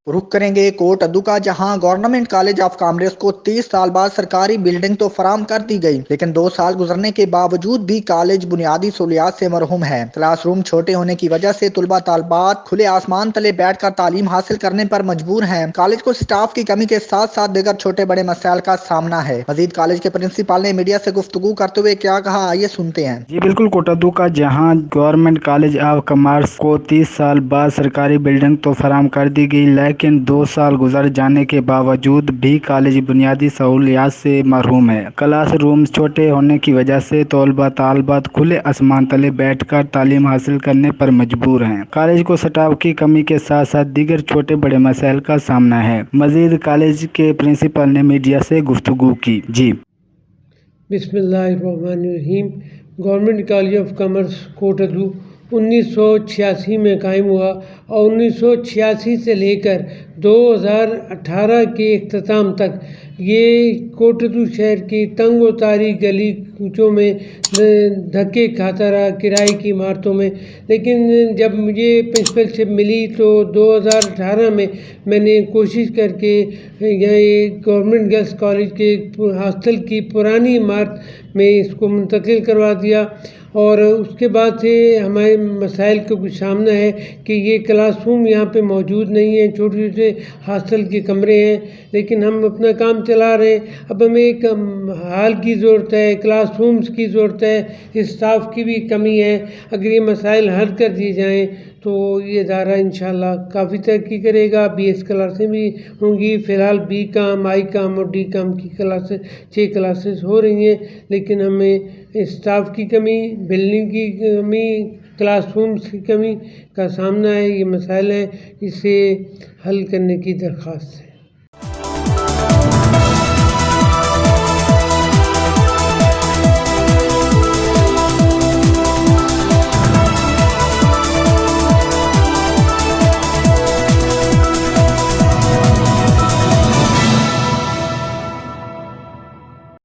रुक करेंगे कोट अद्दू का, जहां गवर्नमेंट कॉलेज ऑफ कॉमर्स को 30 साल बाद सरकारी बिल्डिंग तो फराम कर दी गई, लेकिन 2 साल गुजरने के बावजूद भी कॉलेज बुनियादी सहूलियात से महरूम है। क्लासरूम छोटे होने की वजह से तुलबा तालबात खुले आसमान तले बैठकर तालीम हासिल करने पर मजबूर हैं। कॉलेज को स्टाफ की कमी के साथ साथ दीगर छोटे बड़े मसाइल का सामना है। मजीद कॉलेज के प्रिंसिपल ने मीडिया से गुफ्तगू करते हुए क्या कहा, आइए सुनते हैं। जी बिल्कुल, कोटादू का जहां गवर्नमेंट कॉलेज ऑफ कॉमर्स को 30 साल बाद सरकारी बिल्डिंग तो फराम कर दी गई, लेकिन 2 साल गुजर जाने के बावजूद भी कॉलेज बुनियादी सहूलियात से महरूम है। क्लासरूम्स छोटे होने की वजह से तलबा तालबात खुले आसमान तले बैठकर तालीम हासिल करने पर मजबूर हैं। कॉलेज को स्टाफ की कमी के साथ साथ दीगर छोटे बड़े मसाइल का सामना है। मजीद कॉलेज के प्रिंसिपल ने मीडिया से गुफ्तगू की। जी बिस्मिल्लाहिर्रहमानिर्रहीम। Government college of commerce Kot Addu 1986 में कायम हुआ और 1986 से लेकर 2018 के अख्ताम तक ये कोटद्दू शहर की तंग तारी गली कूचों में धक्के खाता रहा, किराए की इमारतों में। लेकिन जब मुझे प्रिंसिपलशिप मिली तो 2018 में मैंने कोशिश करके यहाँ गवर्नमेंट गर्ल्स कॉलेज के हॉस्टल की पुरानी इमारत में इसको मुंतकिल करवा दिया। और उसके बाद से हमारे मसाइल का कुछ सामना है कि ये क्लासरूम यहाँ पे मौजूद नहीं है, छोटे छोटे हॉस्टल के कमरे हैं, लेकिन हम अपना काम चला रहे हैं। अब हमें एक हॉल की ज़रूरत है, क्लासरूम्स की ज़रूरत है, स्टाफ की भी कमी है। अगर ये मसाइल हल कर दिए जाएँ तो ये इदारा इंशाल्लाह काफ़ी तरक्की करेगा। BS क्लासें भी होंगी। फ़िलहाल BCom, ICom और DCom की क्लासेस 6 क्लासेस हो रही हैं, लेकिन हमें स्टाफ की कमी, बिल्डिंग की कमी, क्लासरूम्स की कमी का सामना है। ये मसाइल हैं, इसे हल करने की दरख्वास्त है।